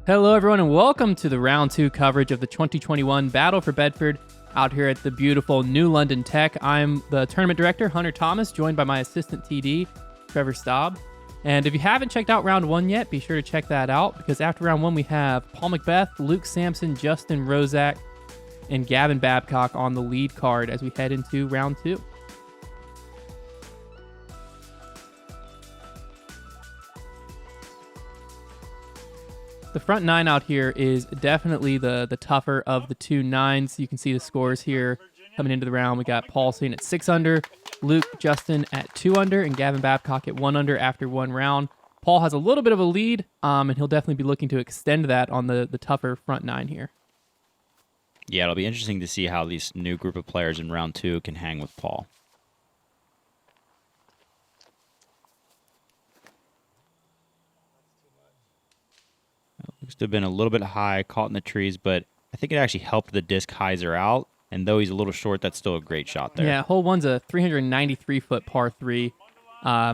Hello, everyone, and welcome to the Round 2 coverage of the 2021 Battle for Bedford out here at the beautiful New London Tech. I'm the tournament director, Hunter Thomas, joined by my assistant TD, Trevor Staub. And if you haven't checked out Round 1 yet, be sure to check that out, because after Round 1, we have Paul McBeth, Luke Samson, Justin Rosak, and Gavin Babcock on the lead card as we head into Round 2. The front nine out here is definitely the tougher of the two nines. You can see the scores here coming into the round. We got Paul sitting at 6 under, Luke, Justin at 2 under, and Gavin Babcock at 1 under after one round. Paul has a little bit of a lead, and he'll definitely be looking to extend that on the tougher front nine here. Yeah, it'll be interesting to see how these new group of players in round 2 can hang with Paul. Looks to have been a little bit high, caught in the trees, but I think it actually helped the disc hyzer out. And though he's a little short, that's still a great shot there. Yeah, hole one's a 393-foot par 3.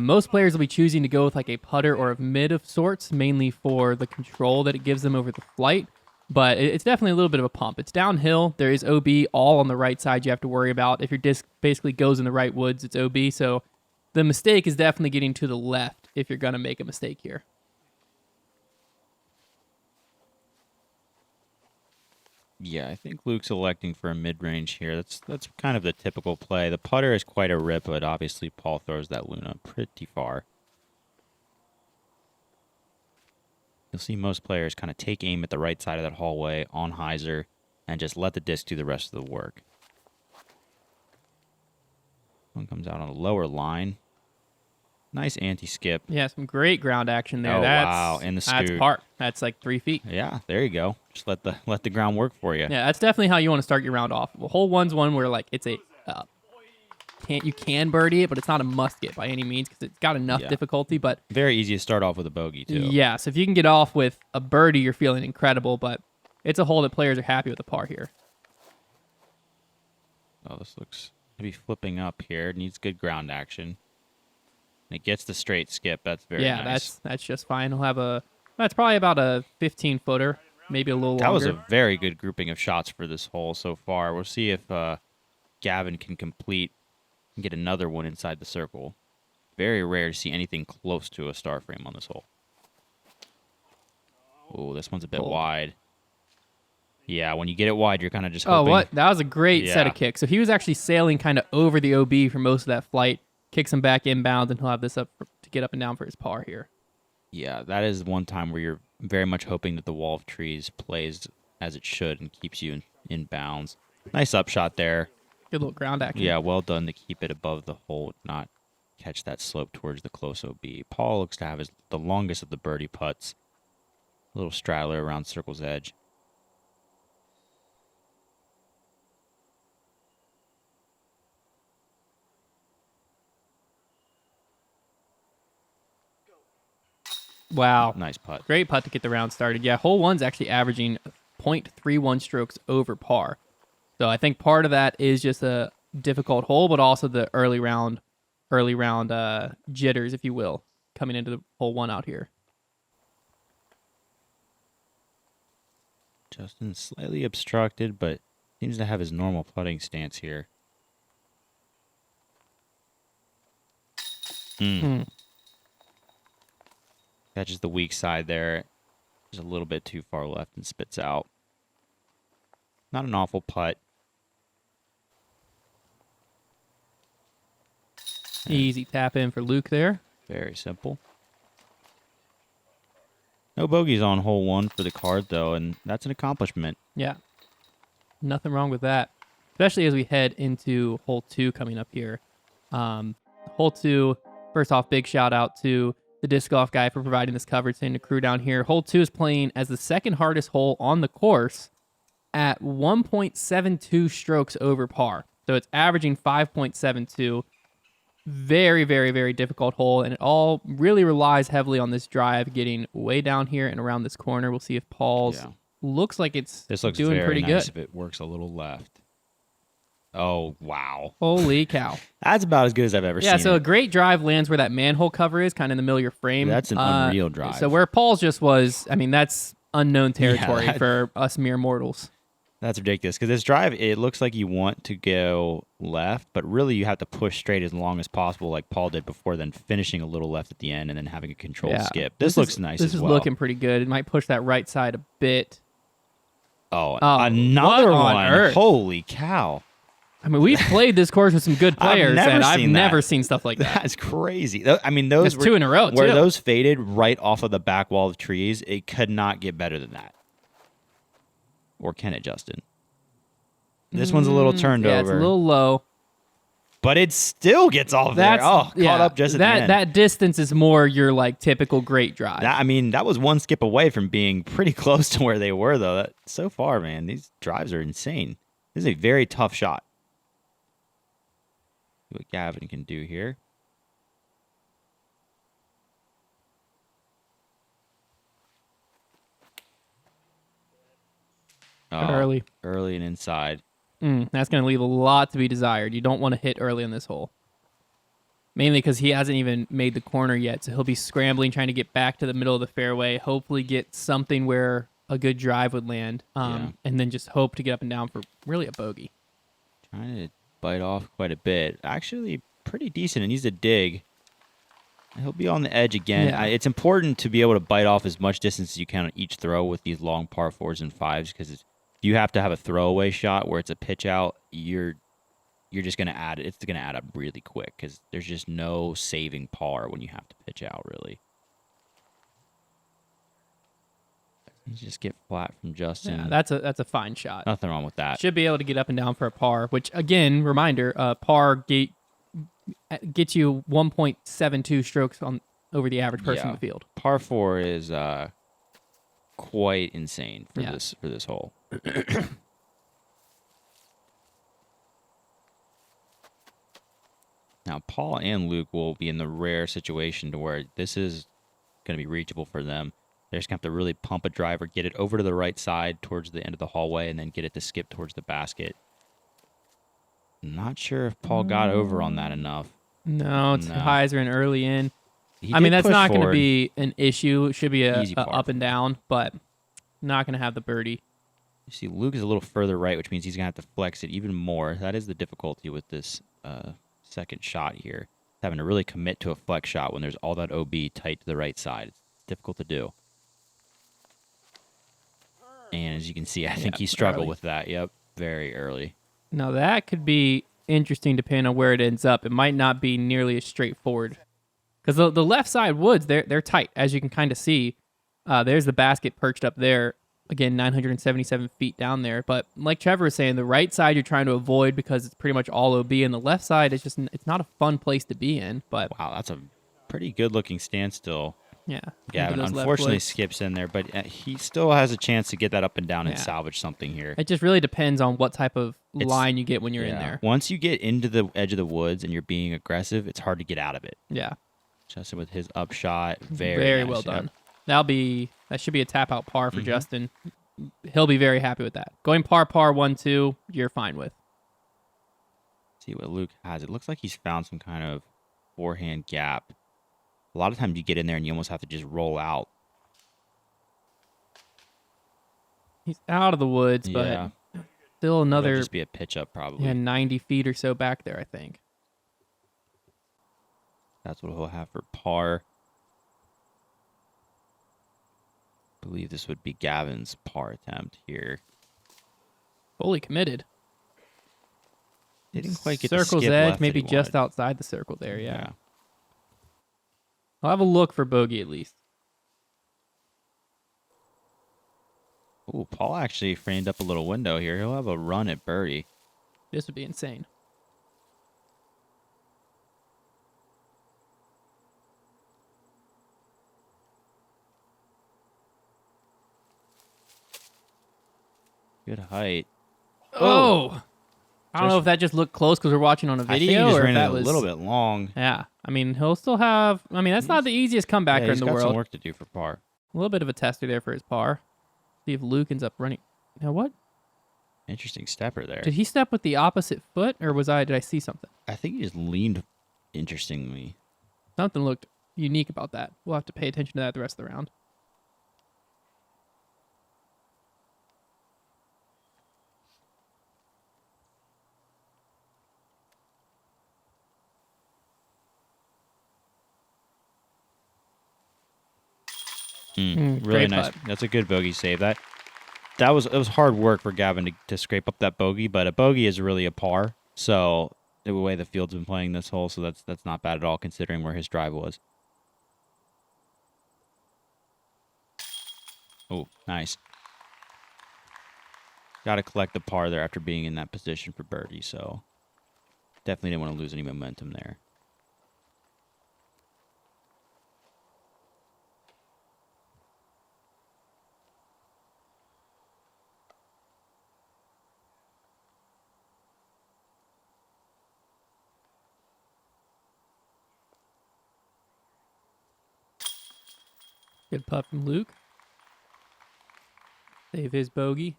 Most players will be choosing to go with like a putter or a mid of sorts, mainly for the control that it gives them over the flight. But it's definitely a little bit of a pump. It's downhill. There is OB all on the right side you have to worry about. If your disc basically goes in the right woods, it's OB. So the mistake is definitely getting to the left if you're going to make a mistake here. Yeah, I think Luke's electing for a mid-range here. That's kind of the typical play. The putter is quite a rip, but obviously Paul throws that Luna pretty far. You'll see most players kind of take aim at the right side of that hallway on hyzer and just let the disc do the rest of the work. One comes out on the lower line. Nice anti-skip. Yeah, some great ground action there. Oh, wow, in the scoot. That's par. That's like 3 feet. Yeah, there you go. Just let the ground work for you. Yeah, that's definitely how you want to start your round off. Well, hole one's one where like it's a you can birdie it, but it's not a must get by any means because it's got enough difficulty. But very easy to start off with a bogey too. Yeah, so if you can get off with a birdie, you're feeling incredible. But it's a hole that players are happy with the par here. Oh, this looks to be flipping up here. It needs good ground action. And it gets the straight skip. That's very nice. Yeah, that's just fine. He'll have that's probably about a 15-footer, maybe a little longer. That was a very good grouping of shots for this hole so far. We'll see if Gavin can complete and get another one inside the circle. Very rare to see anything close to a star frame on this hole. Oh, this one's a bit wide. Yeah, when you get it wide, you're kind of just hoping. Oh, what? That was a great set of kicks. So he was actually sailing kind of over the OB for most of that flight. Kicks him back inbound, and he'll have this up to get up and down for his par here. Yeah, that is one time where you're very much hoping that the wall of trees plays as it should and keeps you in bounds. Nice upshot there. Good little ground action. Yeah, well done to keep it above the hole, not catch that slope towards the close OB. Paul looks to have the longest of the birdie putts. A little straddler around circle's edge. Wow. Nice putt. Great putt to get the round started. Yeah, hole one's actually averaging 0.31 strokes over par. So I think part of that is just a difficult hole, but also the early round jitters, if you will, coming into the hole one out here. Justin slightly obstructed, but seems to have his normal putting stance here. Catches the weak side there. Just a little bit too far left and spits out. Not an awful putt. Easy tap in for Luke there. Very simple. No bogeys on hole one for the card, though, and that's an accomplishment. Yeah. Nothing wrong with that. Especially as we head into hole 2 coming up here. Hole 2, first off, big shout out to the disc golf guy for providing this coverage, saying the crew down here. Hole 2 is playing as the second hardest hole on the course at 1.72 strokes over par. So it's averaging 5.72. Very, very, very difficult hole, and it all really relies heavily on this drive getting way down here and around this corner. We'll see if Paul's looks like it's doing pretty good. If it works a little left. Oh, wow. Holy cow. That's about as good as I've ever seen. Yeah, so a great drive lands where that manhole cover is, kind of in the middle of your frame. That's an unreal drive. So where Paul's just was, I mean, that's unknown territory that- for us mere mortals. That's ridiculous because this drive, it looks like you want to go left, but really you have to push straight as long as possible, like Paul did before, then finishing a little left at the end and then having a controlled skip. This looks nice This as is well. looking pretty good. It might push that right side a bit. Oh, Oh, another what on one. earth? Holy cow. I mean, we've played this course with some good players, and I've seen never that. seen stuff like that. That's crazy. I mean, those It's two in a row, where too. those faded right off of the back wall of trees, it could not get better than that. Or can it, Justin? This one's a little turned Yeah, over. it's a little low. But it still gets off there. Oh, caught up just at the end. That distance is more your like typical great drive. That was one skip away from being pretty close to where they were, though. So far, man, these drives are insane. This is a very tough shot. See what Gavin can do here. Early and inside. That's going to leave a lot to be desired. You don't want to hit early in this hole. Mainly because he hasn't even made the corner yet, so he'll be scrambling, trying to get back to the middle of the fairway, hopefully get something where a good drive would land, and then just hope to get up and down for really a bogey. Trying to bite off quite a bit. Actually, pretty decent. It needs to dig. He'll be on the edge again. Yeah. It's important to be able to bite off as much distance as you can on each throw with these long par 4s and 5s, because you have to have a throwaway shot where it's a pitch out. You're just going to add it. It's going to add up really quick because there's just no saving par when you have to pitch out, really. You just get flat from Justin. Yeah, that's a fine shot. Nothing wrong with that. Should be able to get up and down for a par, which, again, reminder, par gets you 1.72 strokes over the average person in the field. Par 4 is quite insane for this hole. Now, Paul and Luke will be in the rare situation to where this is going to be reachable for them. They're just going to have to really pump a driver, get it over to the right side towards the end of the hallway, and then get it to skip towards the basket. Not sure if Paul got over on that enough. No, it's highs are an early in. He I mean, did that's push not going to forward. be an issue. It should be a Easy par. up and down, but not going to have the birdie. You see, Luke is a little further right, which means he's going to have to flex it even more. That is the difficulty with this second shot here. Having to really commit to a flex shot when there's all that OB tight to the right side. It's difficult to do. And as you can see, I think he struggled early. with that. Yep, very early. Now, that could be interesting depending on where it ends up. It might not be nearly as straightforward. Because the left side woods, they're tight, as you can kind of see. There's the basket perched up there. Again, 977 feet down there. But like Trevor was saying, the right side you're trying to avoid because it's pretty much all OB. And the left side, it's not a fun place to be in. But Wow, that's a pretty good-looking standstill. yeah. Gavin Those left unfortunately woods. skips in there, but he still has a chance to get that up and down and Yeah. salvage something here. It just really depends on what type of line you get when you're in Yeah. there. Once you get into the edge of the woods and you're being aggressive, it's hard to get out of it. Yeah. Justin with his upshot, Very nice. well Yep. done. That should be a tap out par Mm-hmm. for Justin. He'll be very happy with that. Going par 1-2, you're fine with. See what Luke has. It looks like he's found some kind of forehand gap. A lot of times you get in there and you almost have to just roll out. He's out of the woods, Yeah. but still It'll another just be a pitch up probably. 90 feet or so back there, I think. That's what he'll have for par. I believe this would be Gavin's par attempt here. Fully committed. Didn't quite get the Circle's skip edge, left that maybe he just wanted. outside the circle there, yeah. I'll have a look for bogey at least. Ooh, Paul actually framed up a little window here. He'll have a run at birdie. This would be insane. Good height. Oh! I don't know if that just looked close because we're watching on a I think he video, just or if ran it that a was little bit long. Yeah, I mean he'll still have. I mean that's not the easiest comebacker Yeah, he's in the got some world. work to do for par. A little bit of a tester there for his par. See if Luke ends up running. Now what? Interesting stepper there. Did he step with the opposite foot, or did I see something? I think he just leaned interestingly. Something looked unique about that. We'll have to pay attention to that the rest of the round. Really great nice. putt. That's a good bogey save. It was hard work for Gavin to scrape up that bogey, but a bogey is really a par. So the way the field's been playing this hole, so that's not bad at all considering where his drive was. Oh, nice. Got to collect the par there after being in that position for birdie, so definitely didn't want to lose any momentum there. Good putt from Luke. Save his bogey.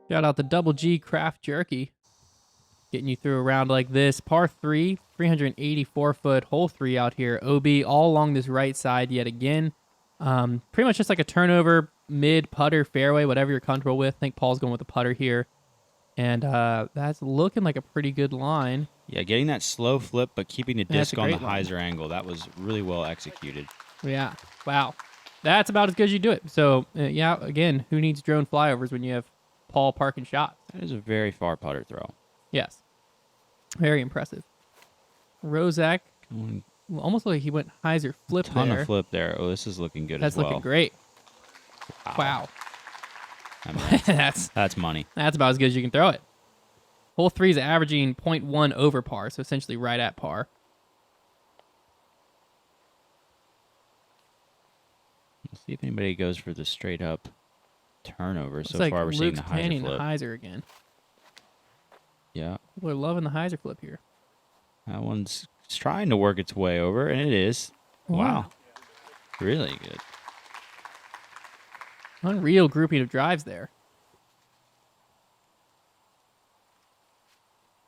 Shout out to Double G Craft Jerky. Getting you through a round like this. Par 3, 384-foot hole 3 out here. OB all along this right side yet again. Pretty much just like a turnover, mid, putter, fairway, whatever you're comfortable with. I think Paul's going with a putter here. And that's looking like a pretty good line. Yeah, getting that slow flip, but keeping the disc on the line. hyzer angle. That was really well executed. Yeah. Wow. That's about as good as you do it. So, yeah, again, who needs drone flyovers when you have Paul parking shots? That is a very far putter throw. Yes. Very impressive. Rosak, almost like he went hyzer flip Ton there. of flip there. Oh, this is looking good That's as well. looking great. Wow. I mean, that's money. That's about as good as you can throw it. Hole 3 is averaging 0.1 over par, so essentially right at par. Let's see if anybody goes for the straight up turnover. Looks So like far, we're seeing Luke's the hyzer planning flip. the hyzer again. Yeah, People are loving the hyzer flip here. that one's trying to work its way over, and it is. Wow. Really good. Unreal grouping of drives there.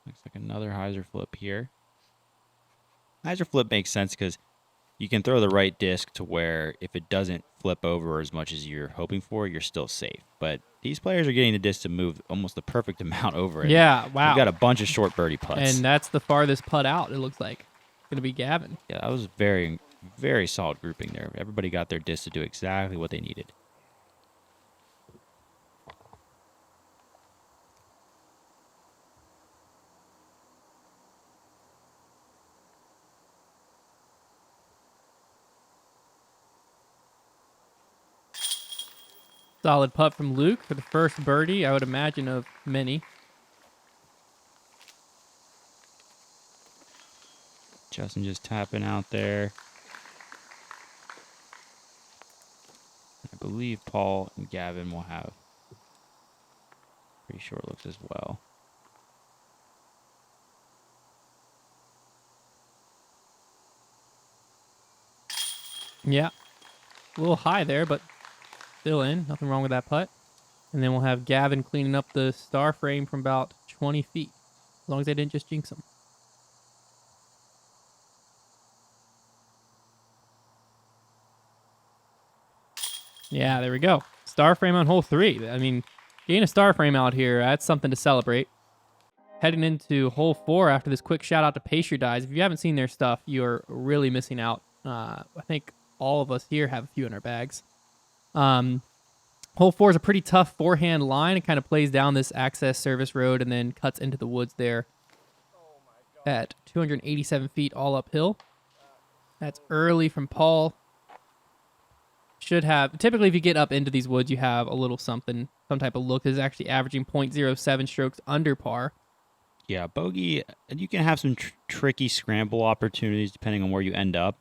Looks like another hyzer flip here. Hyzer flip makes sense because you can throw the right disc to where if it doesn't flip over as much as you're hoping for, you're still safe. But these players are getting the disc to move almost the perfect amount over it. Yeah, wow. We've got a bunch of short birdie putts. And that's the farthest putt out, it looks like. Going to be Gavin. Yeah, that was very, very solid grouping there. Everybody got their disc to do exactly what they needed. Solid putt from Luke for the first birdie, I would imagine, of many. Justin just tapping out there. I believe Paul and Gavin will have pretty short looks as well. Yeah. A little high there, but still in. Nothing wrong with that putt. And then we'll have Gavin cleaning up the star frame from about 20 feet. As long as they didn't just jinx him. Yeah, there we go. Star frame on hole 3. I mean, getting a star frame out here, that's something to celebrate. Heading into hole 4 after this quick shout out to Pace Your Dies. If you haven't seen their stuff, you're really missing out. I think all of us here have a few in our bags. Hole 4 is a pretty tough forehand line. It kind of plays down this access service road and then cuts into the woods there at 287 feet all uphill. That's early from Paul. Should have, typically if you get up into these woods, you have a little something, some type of look. This is actually averaging 0.07 strokes under par. Yeah, bogey, you can have some tricky scramble opportunities depending on where you end up,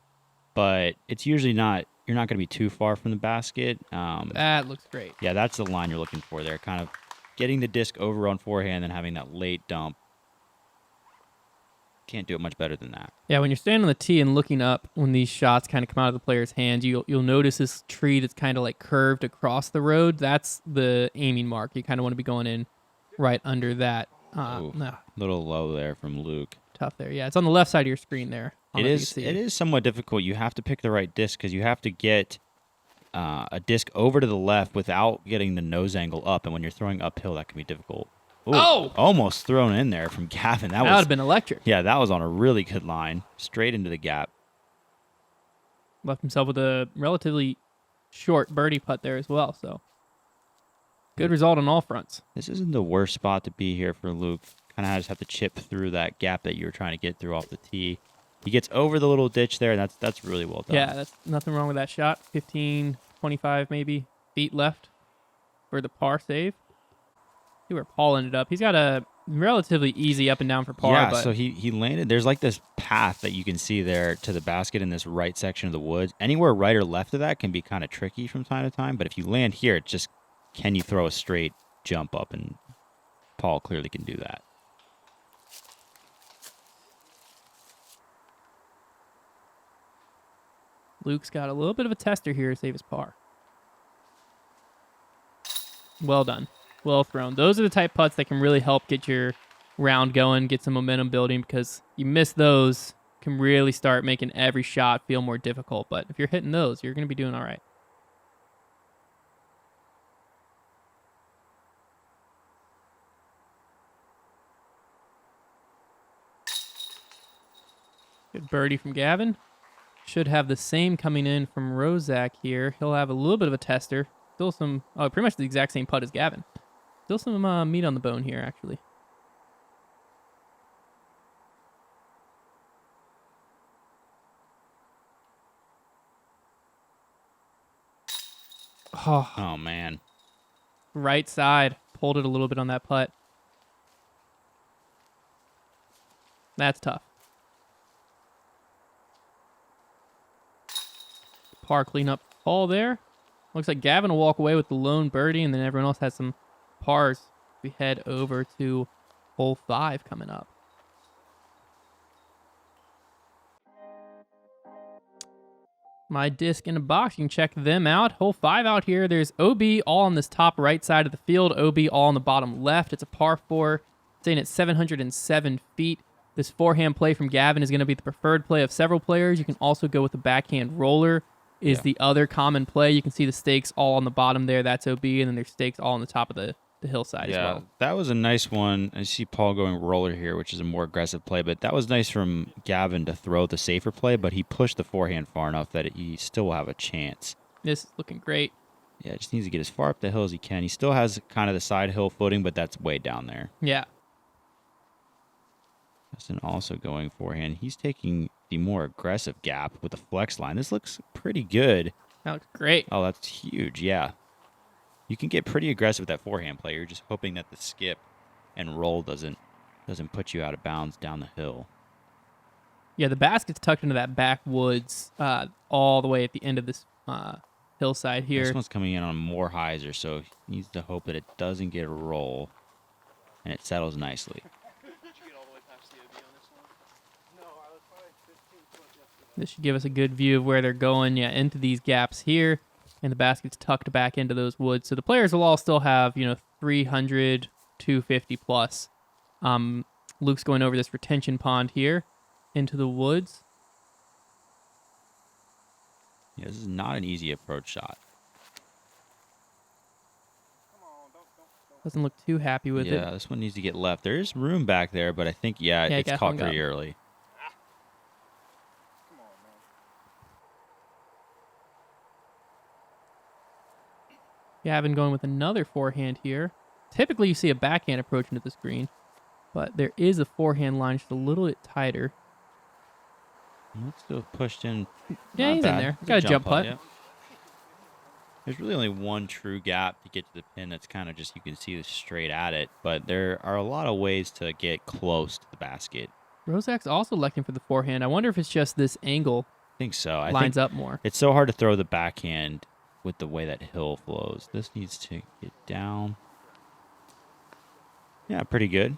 but it's usually not, you're not going to be too far from the basket. That looks great. Yeah, that's the line you're looking for there, kind of getting the disc over on forehand and having that late dump. Can't do it much better than that. Yeah, when you're standing on the tee and looking up, when these shots kind of come out of the player's hands, you'll notice this tree that's kind of like curved across the road. That's the aiming mark. You kind of want to be going in right under that. Little low there from Luke. Tough there. Yeah, it's on the left side of your screen there. It is somewhat difficult. You have to pick the right disc because you have to get a disc over to the left without getting the nose angle up. And when you're throwing uphill, that can be difficult. Ooh, Oh! almost thrown in there from Gavin. That would have been electric. Yeah, that was on a really good line. Straight into the gap. Left himself with a relatively short birdie putt there as well. So good result on all fronts. This isn't the worst spot to be here for Luke. Kind of just have to chip through that gap that you were trying to get through off the tee. He gets over the little ditch there, and that's really well done. Yeah, that's nothing wrong with that shot. 15, 25 maybe feet left for the par save. See where Paul ended up. He's got a relatively easy up and down for par. Yeah, but so he landed. There's like this path that you can see there to the basket in this right section of the woods. Anywhere right or left of that can be kind of tricky from time to time. But if you land here, it's just, can you throw a straight jump up? And Paul clearly can do that. Luke's got a little bit of a tester here to save his par. Well done. Well thrown. Those are the type putts that can really help get your round going, get some momentum building, because you miss those, can really start making every shot feel more difficult. But if you're hitting those, you're going to be doing all right. Good birdie from Gavin. Should have the same coming in from Rosak here. He'll have a little bit of a tester. Still some, pretty much the exact same putt as Gavin. Still some meat on the bone here, actually. Oh, man. Right side. Pulled it a little bit on that putt. That's tough. Par cleanup all there. Looks like Gavin will walk away with the lone birdie, and then everyone else has some pars. We head over to hole 5 coming up. My disc in a box. You can check them out. Hole 5 out here. There's OB all on this top right side of the field. OB all on the bottom left. It's a par 4, staying at 707 feet. This forehand play from Gavin is going to be the preferred play of several players. You can also go with a backhand roller is the other common play. You can see the stakes all on the bottom there. That's OB, and then there's stakes all on the top of the hillside as well. That was a nice one. I see Paul going roller here, which is a more aggressive play, but that was nice from Gavin to throw the safer play, but he pushed the forehand far enough that he still will have a chance. This is looking great. Yeah, just needs to get as far up the hill as he can. He still has kind of the side hill footing, but that's way down there. Yeah. Justin also going forehand. He's taking the more aggressive gap with the flex line. This looks pretty good. That looks great. Oh, that's huge, yeah. You can get pretty aggressive with that forehand play. You're just hoping that the skip and roll doesn't put you out of bounds down the hill. Yeah, the basket's tucked into that backwoods all the way at the end of this hillside here. This one's coming in on more hyzer, so he needs to hope that it doesn't get a roll and it settles nicely. This should give us a good view of where they're going, into these gaps here. And the basket's tucked back into those woods. So the players will all still have, 300, 250 plus. Luke's going over this retention pond here into the woods. Yeah, this is not an easy approach shot. Doesn't look too happy with it. Yeah, this one needs to get left. There is room back there, but I think, it's caught pretty early. Gavin going with another forehand here. Typically, you see a backhand approach into this green, but there is a forehand line just a little bit tighter. Let's go pushed in. Yeah, he's in there. Got a jump putt. Yeah. There's really only one true gap to get to the pin that's kind of just, you can see this straight at it, but there are a lot of ways to get close to the basket. Rosak's also electing for the forehand. I wonder if it's just this angle I think so. I lines think up more. It's so hard to throw the backhand with the way that hill flows. This needs to get down. Yeah, pretty good.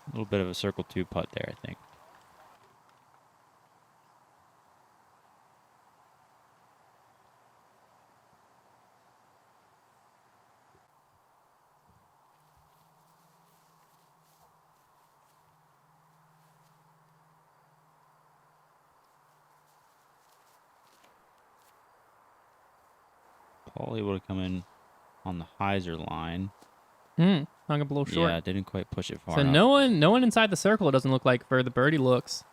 A little bit of a circle 2 putt there, I think. Paul able to come in on the hyzer line. hung up a little short. Yeah, didn't quite push it far So enough. no one inside the circle, it doesn't look like, for the birdie looks.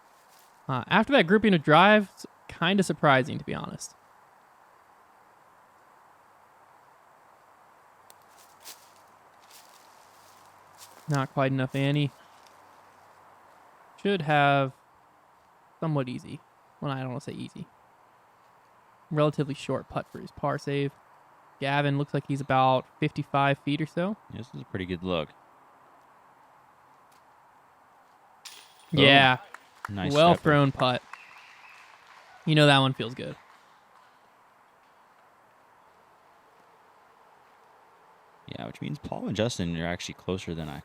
After that grouping of drives, kind of surprising, to be honest. Not quite enough Annie. Should have somewhat easy. Well, I don't want to say easy. Relatively short putt for his par save. Gavin looks like he's about 55 feet or so. Yeah, this is a pretty good look. Yeah. Nice Well stepper. thrown putt. You know that one feels good. Yeah, which means Paul and Justin are actually closer than I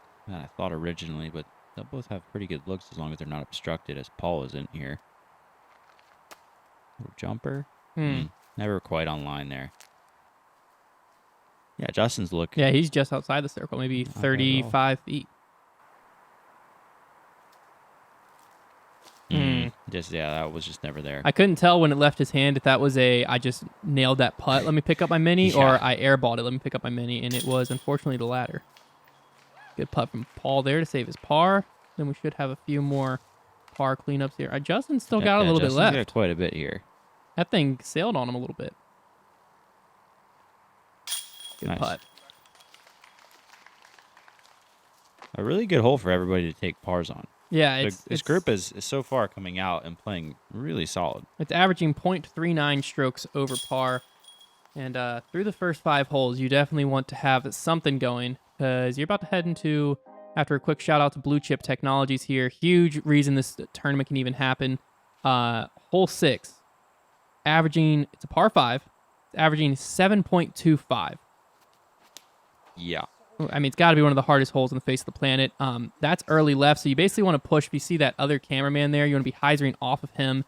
thought originally, but they'll both have pretty good looks as long as they're not obstructed, as Paul isn't here. Little jumper. Never quite on line there. Yeah, Justin's look. Yeah, he's just outside the circle, maybe Not bad at all. 35 feet. That was just never there. I couldn't tell when it left his hand if that was I just nailed that putt, let me pick up my mini, or I airballed it, let me pick up my mini, and it was unfortunately the latter. Good putt from Paul there to save his par. Then we should have a few more par cleanups here. Justin still got a little bit left. Got quite a bit here. That thing sailed on him a little bit. Good Nice. putt. A really good hole for everybody to take pars on. Yeah, This group is so far coming out and playing really solid. It's averaging 0.39 strokes over par. And through the first 5 holes, you definitely want to have something going, because you're about to head into, after a quick shout out to Bluechip Technologies here, huge reason this tournament can even happen. Hole 6, it's a par 5, it's averaging 7.25. Yeah. I mean, it's got to be one of the hardest holes on the face of the planet. That's early left, so you basically want to push. If you see that other cameraman there, you want to be hyzering off of him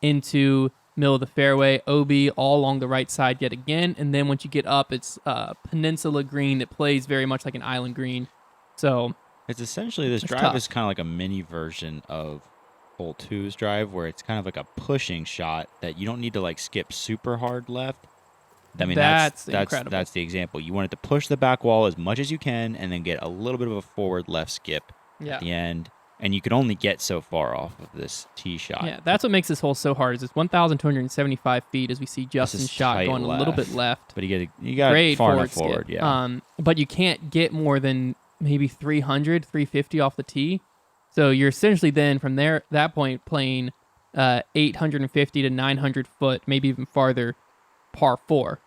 into middle of the fairway, OB all along the right side yet again, and then once you get up, it's peninsula green that plays very much like an island green. So it's essentially, this drive tough. is kind of like a mini version of hole 2's drive, where it's kind of like a pushing shot that you don't need to like skip super hard left. I mean, that's incredible. That's the example. You want it to push the back wall as much as you can, and then get a little bit of a forward left skip at the end. And you can only get so far off of this tee shot. Yeah, that's what makes this hole so hard. Is it's 1,275 feet as we see Justin's shot going a little bit left. But you got great far forward enough forward. skip. Yeah. But you can't get more than maybe 300, 350 off the tee. So you're essentially then from that point playing 850 to 900 foot, maybe even farther, par 4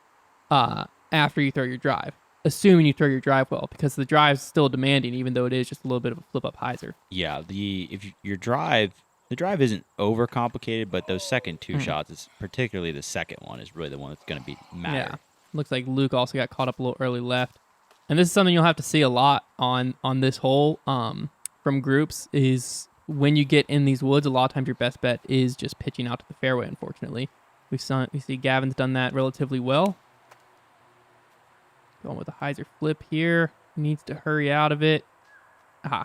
after you throw your drive, assuming you throw your drive well, because the drive's still demanding, even though it is just a little bit of a flip up hyzer. Yeah, the drive isn't over complicated, but those second 2 shots, it's particularly the second one, is really the one that's going to be matter. Yeah, looks like Luke also got caught up a little early left, and this is something you'll have to see a lot on this hole from groups. Is when you get in these woods, a lot of times your best bet is just pitching out to the fairway. Unfortunately, we see Gavin's done that relatively well. Going with a hyzer flip here. Needs to hurry out of it.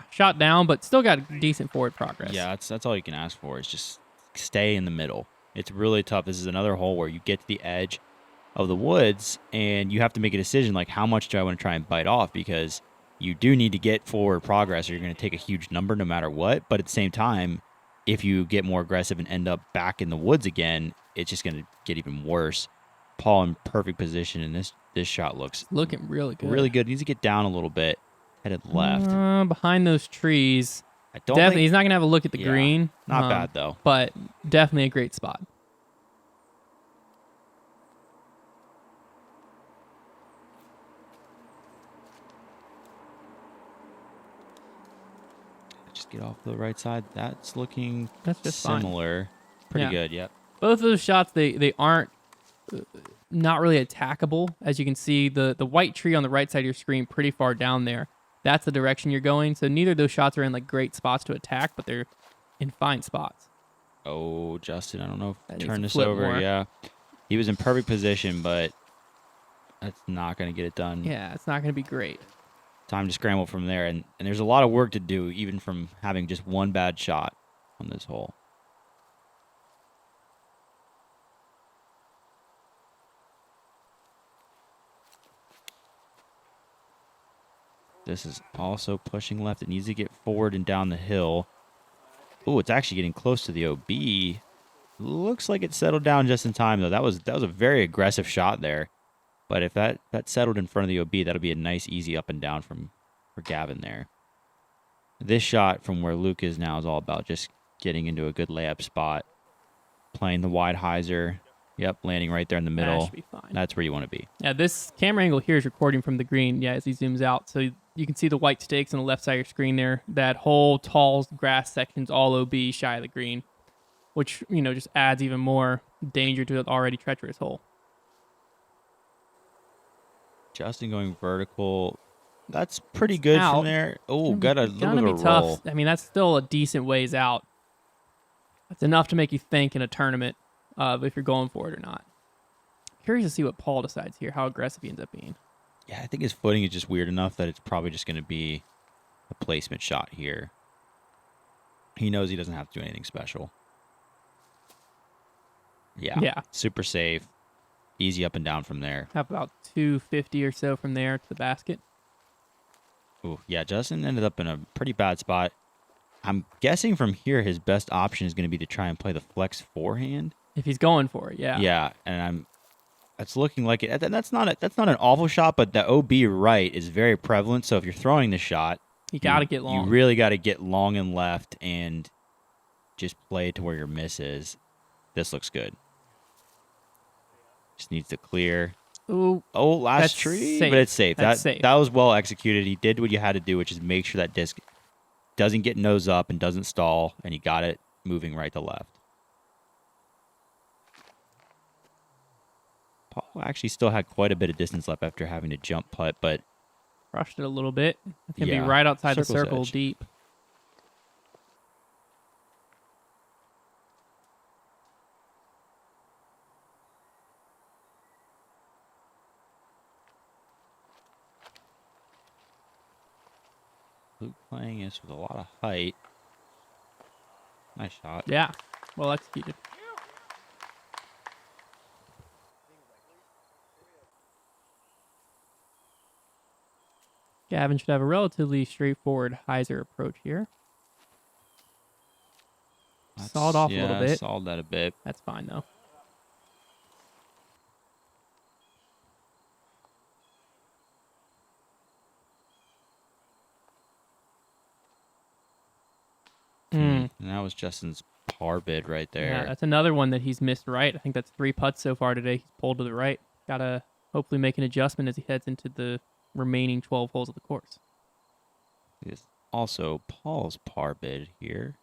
Shot down, but still got decent forward progress. Yeah, that's all you can ask for, is just stay in the middle. It's really tough. This is another hole where you get to the edge of the woods, and you have to make a decision, like, how much do I want to try and bite off? Because you do need to get forward progress, or you're going to take a huge number no matter what. But at the same time, if you get more aggressive and end up back in the woods again, it's just going to get even worse. Paul in perfect position, and this shot looks looking really good. Really good. He needs to get down a little bit, headed left. Behind those trees. I don't think he's not going to have a look at the green. Not bad, though. But definitely a great spot. Just get off the right side. That's looking just similar. Fine. Pretty good, yep. Both of those shots, they aren't not really attackable. As you can see, the white tree on the right side of your screen pretty far down there. That's the direction you're going. So neither of those shots are in like great spots to attack, but they're in fine spots. Oh, Justin, I don't know if That turn needs this to flip over. more. Yeah. He was in perfect position, but that's not going to get it done. Yeah, it's not going to be great. Time to scramble from there. And there's a lot of work to do, even from having just one bad shot on this hole. This is also pushing left. It needs to get forward and down the hill. Oh, it's actually getting close to the OB. Looks like it settled down just in time, though. That was a very aggressive shot there. But if that settled in front of the OB, that'll be a nice, easy up and down for Gavin there. This shot from where Luke is now is all about just getting into a good layup spot, playing the wide hyzer. Yep, landing right there in the middle. That should be fine. That's where you want to be. Yeah, this camera angle here is recording from the green, as he zooms out. So you can see the white stakes on the left side of your screen there. That whole tall grass section's all OB shy of the green, which, just adds even more danger to an already treacherous hole. Justin going vertical. That's pretty good Out. from there. Oh, got a little bit of a tough. roll. I mean, that's still a decent ways out. That's enough to make you think in a tournament if you're going for it or not. Curious to see what Paul decides here, how aggressive he ends up being. Yeah, I think his footing is just weird enough that it's probably just going to be a placement shot here. He knows he doesn't have to do anything special. Yeah. Super safe. Easy up and down from there. Have about 250 or so from there to the basket. Ooh, yeah, Justin ended up in a pretty bad spot. I'm guessing from here his best option is going to be to try and play the flex forehand. If he's going for it, yeah. Yeah, and it's looking like it. That's not an awful shot, but the OB right is very prevalent. So if you're throwing the shot, you got to get long. You really got to get long and left and just play it to where your miss is. This looks good. Just needs to clear. Ooh, oh, last that's tree, safe. but it's safe. That's safe. That was well executed. He did what you had to do, which is make sure that disc doesn't get nose up and doesn't stall, and he got it moving right to left. Paul actually still had quite a bit of distance left after having to jump putt, but rushed it a little bit. It's going to Yeah, be right outside the circle's circle edge. deep. Luke playing this with a lot of height. Nice shot. Yeah, well executed. Gavin should have a relatively straightforward hyzer approach here. Sawed off a little bit. Sawed that a bit. That's fine, though. And that was Justin's par bid right there. Yeah, that's another one that he's missed right. I think that's 3 putts so far today. He's pulled to the right. Got to hopefully make an adjustment as he heads into the remaining 12 holes of the course. It's also Paul's par bid here.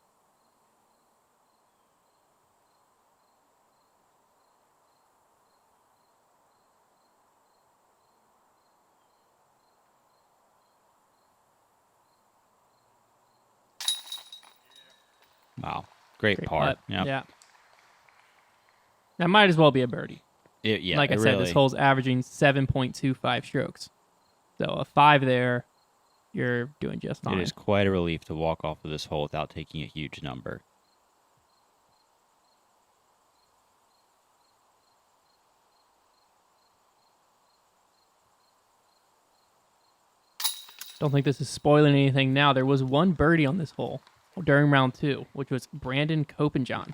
Wow. Great par. putt. Yep. Yeah. That might as well be a birdie. Like I said, really, this hole's averaging 7.25 strokes. So a 5 there, you're doing just fine. It is quite a relief to walk off of this hole without taking a huge number. Don't think this is spoiling anything now. There was one birdie on this hole during round 2, which was Brandon Copenjohn.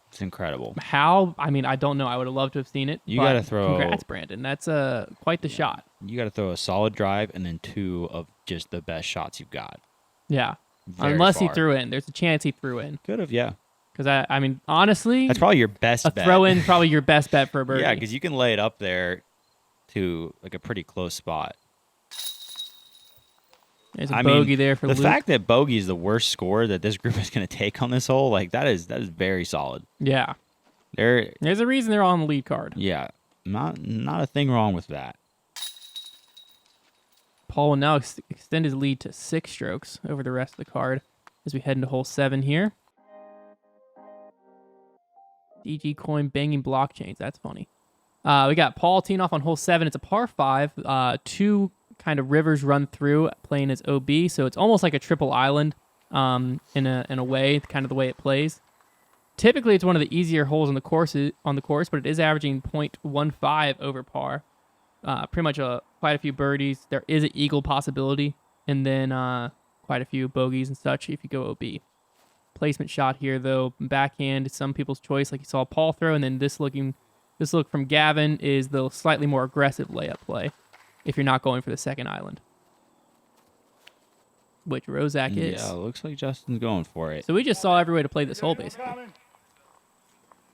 It's incredible. How? I mean, I don't know. I would have loved to have seen it. You but gotta throw- Congrats, Brandon. That's quite the shot. You got to throw a solid drive and then 2 of just the best shots you've got. Yeah. Very Unless he far. threw in. There's a chance he threw in. Could have, yeah. Because, I mean, honestly, That's probably your best a bet. throw in probably your best bet for a birdie. Yeah, because you can lay it up there to like a pretty close spot. There's a bogey there for the Luke. fact that bogey is the worst score that this group is going to take on this hole, like that is very solid. Yeah. There's a reason they're on the lead card. Yeah, not a thing wrong with that. Paul will now extend his lead to 6 strokes over the rest of the card as we head into hole 7 here. DG coin banging blockchains. That's funny. We got Paul teeing off on hole 7. It's a par 5. 2 kind of rivers run through, playing as OB, so it's almost like a triple island in a way, kind of the way it plays. Typically, it's one of the easier holes on the course, but it is averaging 0.15 over par. Pretty much quite a few birdies. There is an eagle possibility and then quite a few bogeys and such if you go OB. Placement shot here, though, backhand is some people's choice, like you saw Paul throw, and then this look from Gavin is the slightly more aggressive layup play if you're not going for the second island, which Rosak is. Yeah, looks like Justin's going for it. So we just saw every way to play this hole, basically.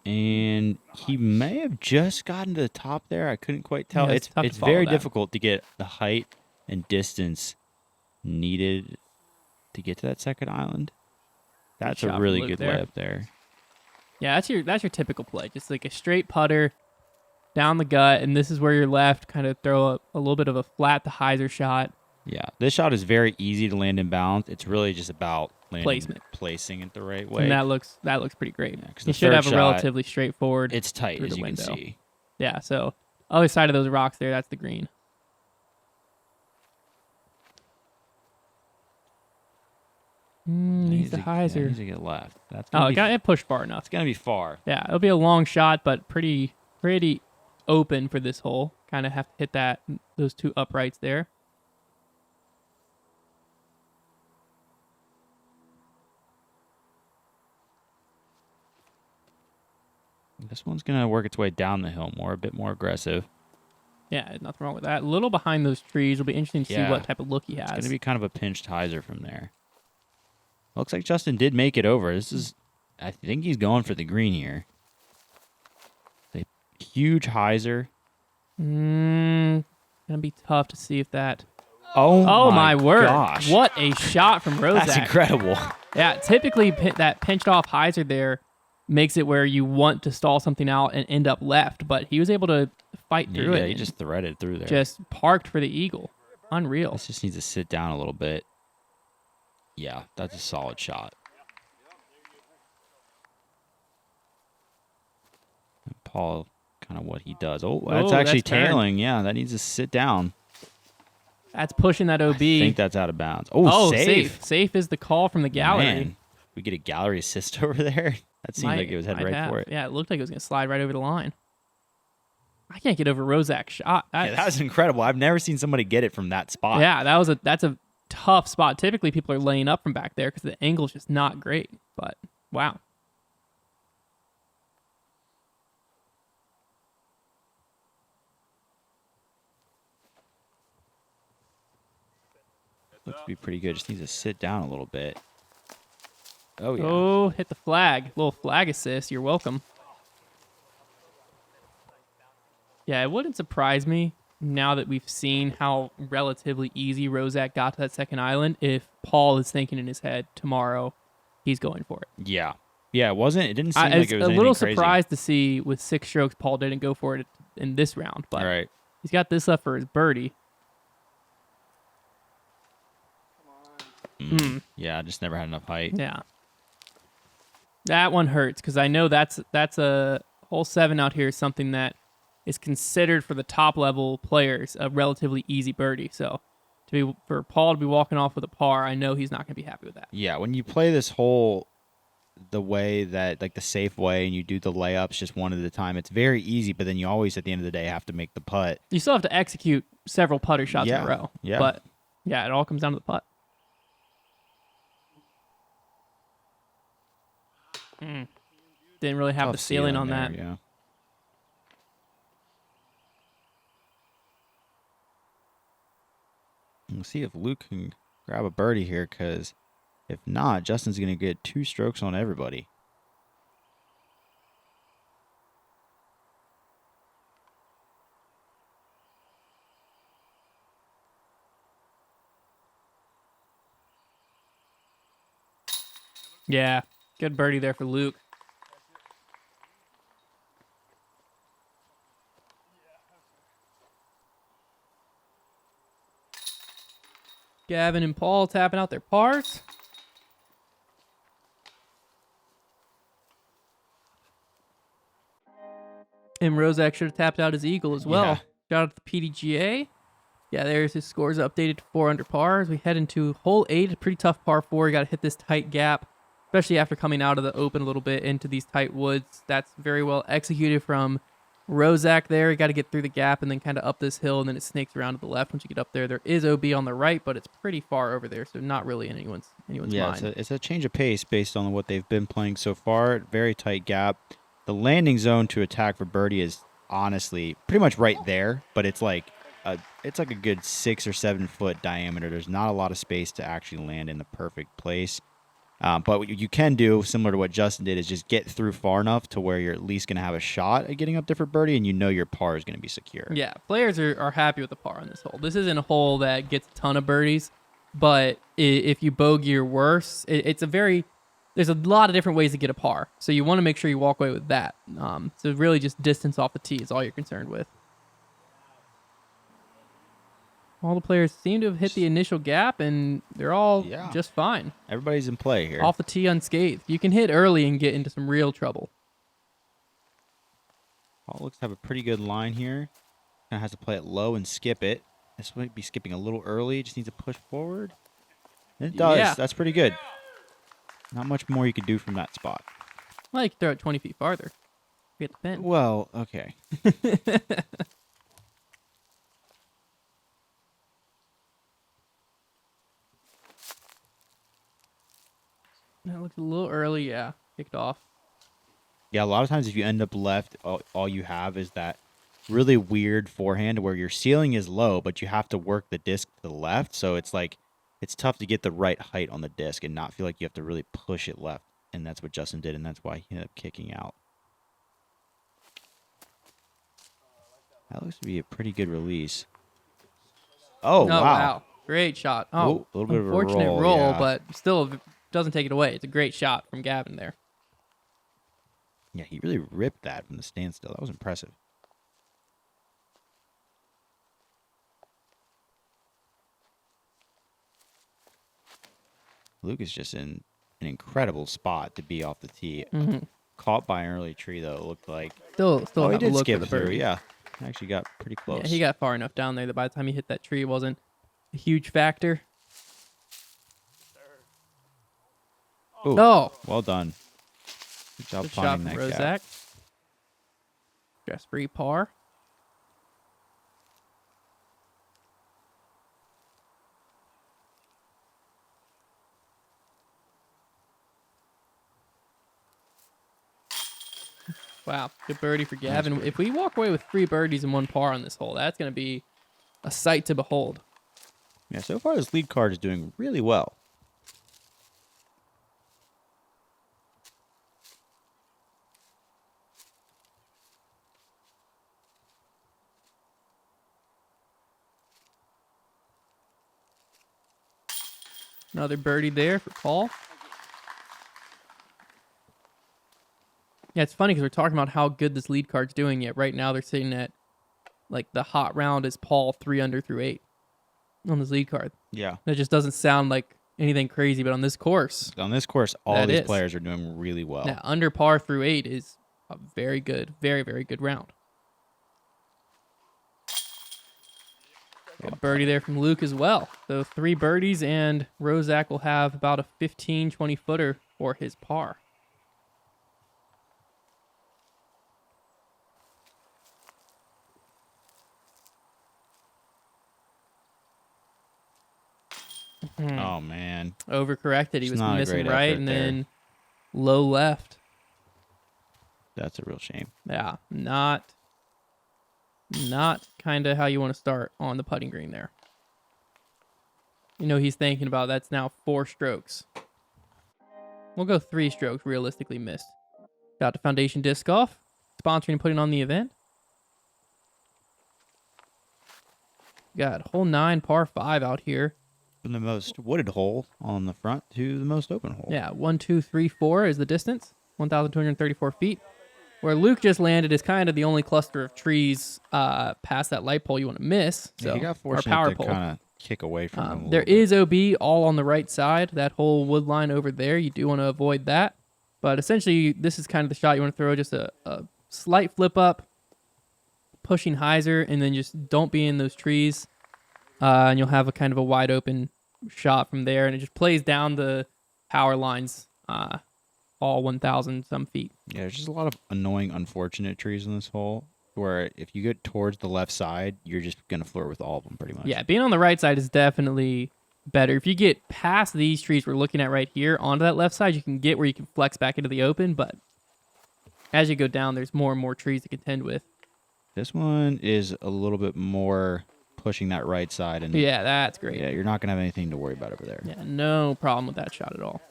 And he may have just gotten to the top there. I couldn't quite tell. Yeah, it's tough to follow very that. difficult to get the height and distance needed to get to that second island. That's shot a from really Luke good there. layup there. Yeah, that's your typical play. Just like a straight putter down the gut, and this is where you're left. Kind of throw a little bit of a flat to hyzer shot. Yeah, this shot is very easy to land in bounds. It's really just about placing it the right way. And that looks pretty great. Yeah, 'cause you the should third have a shot, relatively straightforward. It's tight, through as the you can window. see. Yeah, so other side of those rocks there, that's the green. Needs the hyzer. Needs to get left. That's Oh, it pushed far enough. It's gonna be far. Yeah, it'll be a long shot, but pretty open for this hole. Kind of have to hit those two uprights there. This one's gonna work its way down the hill a bit more aggressive. Yeah, nothing wrong with that. A little behind those trees. It'll be interesting to see what type of look he has. It's gonna be kind of a pinched hyzer from there. Looks like Justin did make it over. I think he's going for the green here. A huge hyzer. Gonna be tough to see if that. Oh my word! Gosh. What a shot from Rosak. That's incredible. Yeah, typically that pinched off hyzer there makes it where you want to stall something out and end up left, but he was able to fight through it. Yeah, he just threaded through there. Just parked for the eagle. Unreal. This just needs to sit down a little bit. Yeah, that's a solid shot. And Paul, kind of what he does. Oh, that's actually tailing. Yeah, that needs to sit down. That's pushing that OB. I think that's out of bounds. Oh, safe. Safe is the call from the gallery. Man, we get a gallery assist over there. That seemed like it was heading right for it. Yeah, it looked like it was going to slide right over the line. I can't get over Rosak's shot. That was incredible. I've never seen somebody get it from that spot. Yeah, that's a tough spot. Typically, people are laying up from back there because the angle's just not great. But, wow. Looks to be pretty good. Just needs to sit down a little bit. Oh, yeah. Oh, hit the flag. Little flag assist. You're welcome. Yeah, it wouldn't surprise me now that we've seen how relatively easy Rosak got to that second island if Paul is thinking in his head tomorrow he's going for it. Yeah. Yeah, it didn't seem like it was a anything little crazy. surprised to see with 6 strokes Paul didn't go for it in this round, but right. He's got this left for his birdie. Yeah, just never had enough height. Yeah. That one hurts because I know that's a hole 7 out here is something that is considered for the top level players a relatively easy birdie. So for Paul to be walking off with a par, I know he's not going to be happy with that. Yeah, when you play this hole the way that, like the safe way, and you do the layups just one at a time, it's very easy, but then you always, at the end of the day, have to make the putt. You still have to execute several putter shots in a row. Yeah. But, yeah, it all comes down to the putt. Didn't really have Tough the ceiling on there, that. Yeah. We'll see if Luke can grab a birdie here, because if not, Justin's going to get 2 strokes on everybody. Yeah, good birdie there for Luke. Gavin and Paul tapping out their pars. And Rosak should have tapped out his eagle as well. Yeah. Shout out to the PDGA. Yeah, there's his scores updated to 4 under par as we head into hole 8, a pretty tough par 4. You got to hit this tight gap, especially after coming out of the open a little bit into these tight woods. That's very well executed from Rosak there. You got to get through the gap and then kind of up this hill, and then it snakes around to the left once you get up there. There is OB on the right, but it's pretty far over there, so not really in anyone's Yeah, mind. it's a change of pace based on what they've been playing so far. Very tight gap. The landing zone to attack for birdie is honestly pretty much right there, but it's like a good 6 or 7 foot diameter. There's not a lot of space to actually land in the perfect place. But what you can do, similar to what Justin did, is just get through far enough to where you're at least going to have a shot at getting up there for birdie, and you know your par is going to be secure. Yeah, players are happy with the par on this hole. This isn't a hole that gets a ton of birdies, but if you bogey or worse, there's a lot of different ways to get a par. So you want to make sure you walk away with that. So really just distance off the tee is all you're concerned with. All the players seem to have hit the initial gap, and they're all just fine. Everybody's in play here. Off the tee unscathed. You can hit early and get into some real trouble. Paul looks to have a pretty good line here. Kind of has to play it low and skip it. This might be skipping a little early. Just needs to push forward. And it does. Yeah. That's pretty good. Not much more you could do from that spot. Well, you can throw it 20 feet farther. Get the pin. Well, okay. That looks a little early, yeah. Kicked off. Yeah, a lot of times if you end up left, all you have is that really weird forehand where your ceiling is low, but you have to work the disc to the left. So it's like, it's tough to get the right height on the disc and not feel like you have to really push it left. And that's what Justin did, and that's why he ended up kicking out. That looks to be a pretty good release. Oh, wow. Great shot. Oh, a little bit of a unfortunate roll, yeah. but still doesn't take it away. It's a great shot from Gavin there. Yeah, he really ripped that from the standstill. That was impressive. Luke is just in an incredible spot to be off the tee. Mm-hmm. Caught by an early tree, though, it looked like. Still he have a did look skip for the through, birdie. yeah. Actually got pretty close. Yeah, he got far enough down there that by the time he hit that tree, it wasn't a huge factor. Ooh, Oh, well done. Good job good shot finding from that gap. Rosak. Just free par. Wow, good birdie for Gavin. birdie. If we walk away with 3 birdies and 1 par on this hole, that's going to be a sight to behold. Yeah, so far this lead card is doing really well. Another birdie there for Paul. Yeah, it's funny because we're talking about how good this lead card's doing, yet right now they're sitting at, like, the hot round is Paul 3 under through 8 on this lead card. Yeah. That just doesn't sound like anything crazy, but on this course, On this course, all That these is. players are doing really well. yeah, under par through 8 is a very good, very, very good round. Good birdie there from Luke as well. So 3 birdies, and Rosak will have about a 15, 20 footer for his par. Oh, man. Overcorrected. He It's was not a missing great right effort and there. then low left. That's a real shame. Yeah, not kind of how you want to start on the putting green there. You know, he's thinking about that's now 4 strokes. We'll go 3 strokes, realistically missed. Got the Foundation Disc Golf, sponsoring and putting on the event. Got hole 9, par 5 out here. From the most wooded hole on the front to the most open hole. Yeah, 1, 2, 3, 4 is the distance, 1,234 feet. Where Luke just landed is kind of the only cluster of trees past that light pole you want to miss. So, Yeah, he got our fortunate power to pole. kind of kick away from him a There little bit. is OB all on the right side. That whole wood line over there, you do want to avoid that. But essentially, this is kind of the shot you want to throw. Just a slight flip up, pushing hyzer, and then just don't be in those trees. And you'll have a kind of a wide open shot from there. And it just plays down the power lines all 1,000 some feet. Yeah, there's just a lot of annoying, unfortunate trees in this hole. where if you get towards the left side, you're just going to flirt with all of them pretty much. Yeah, being on the right side is definitely better. If you get past these trees we're looking at right here onto that left side, you can get where you can flex back into the open, but as you go down, there's more and more trees to contend with. This one is a little bit more pushing that right side. And Yeah, that's great. yeah, you're not going to have anything to worry about over there. Yeah, no problem with that shot at all.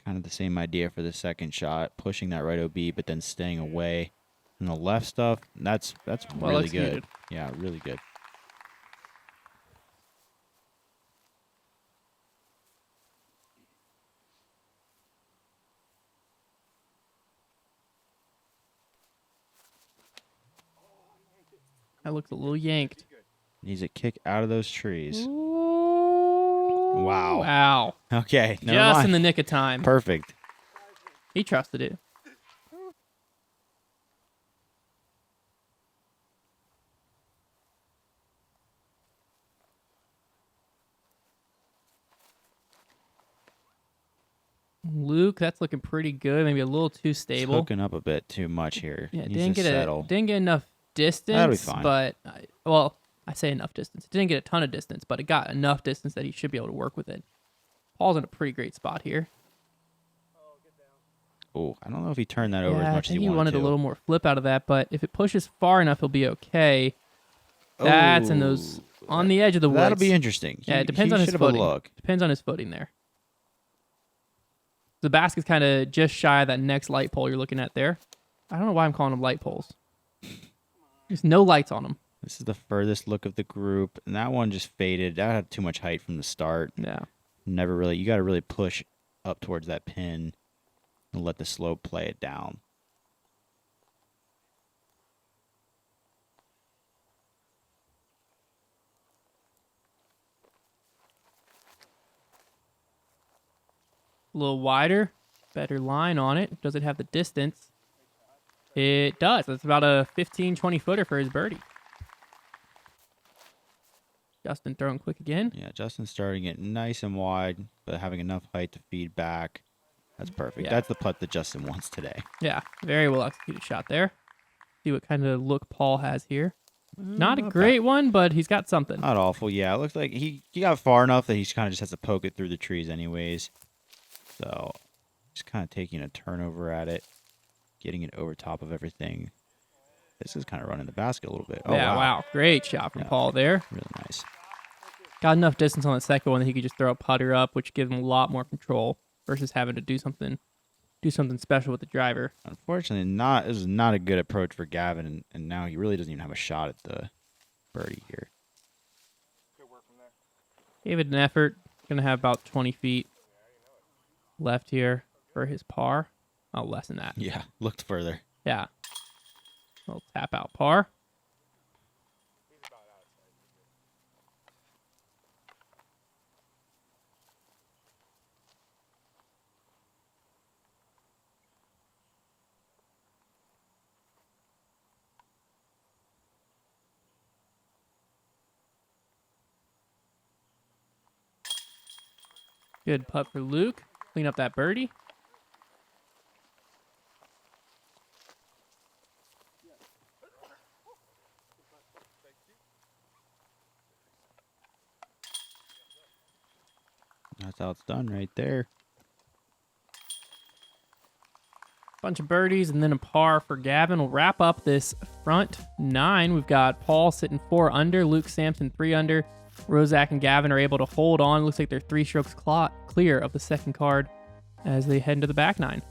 Kind of the same idea for the second shot, pushing that right OB, but then staying away. And the left stuff, that's Well really executed. good. Yeah, really good. That looks a little yanked. Needs a kick out of those trees. Ooh. Wow. Wow. Okay, never Just mind. in the nick of time. Perfect. He trusted it. Luke, that's looking pretty good. Maybe a little too It's stable. hooking up a bit too much here. Yeah, Needs didn't to get settle. didn't get enough distance. That'll be fine. But I say enough distance. It didn't get a ton of distance, but it got enough distance that he should be able to work with it. Paul's in a pretty great spot here. Oh, I don't know if he turned that over Yeah, as I much as think he he wanted to. a little more flip out of that, but if it pushes far enough, he'll be okay. That's in those on the edge of the woods. That'll be interesting. Yeah, He- it depends he on his should have a footing. look. Depends on his footing there. The basket's kind of just shy of that next light pole you're looking at there. I don't know why I'm calling them light poles. There's no lights on them. This is the furthest look of the group, and that one just faded. That had too much height from the start. Yeah. Never really. You got to really push up towards that pin and let the slope play it down. A little wider, better line on it. Does it have the distance? It does. That's about a 15, 20 footer for his birdie. Justin throwing quick again. Yeah, Justin's starting it nice and wide, but having enough height to feed back. That's perfect. Yeah. That's the putt that Justin wants today. Yeah, very well executed shot there. See what kind of look Paul has here. Not a Not great one, but he's got something. Not awful. Yeah, it looks like he got far enough that he kind of just has to poke it through the trees anyways. So just kind of taking a turnover at it, getting it over top of everything. This is kind of running the basket a little bit. Oh, Yeah, wow. Great shot from Yeah. Paul there. Really nice. Got enough distance on the second one that he could just throw a putter up, which gives him a lot more control versus having to do something special with the driver. Unfortunately, this is not a good approach for Gavin, and now he really doesn't even have a shot at the birdie here. Gave it an effort. Gonna have about 20 feet left here for his par. Oh, less than that. Yeah, looked further. Yeah. Little tap out par. Good putt for Luke. Clean up that birdie. That's how it's done right there. Bunch of birdies and then a par for Gavin. We'll wrap up this front nine. We've got Paul sitting 4 under, Luke Samson 3 under. Rosak and Gavin are able to hold on. Looks like they're 3 strokes clear of the second card as they head into the back nine.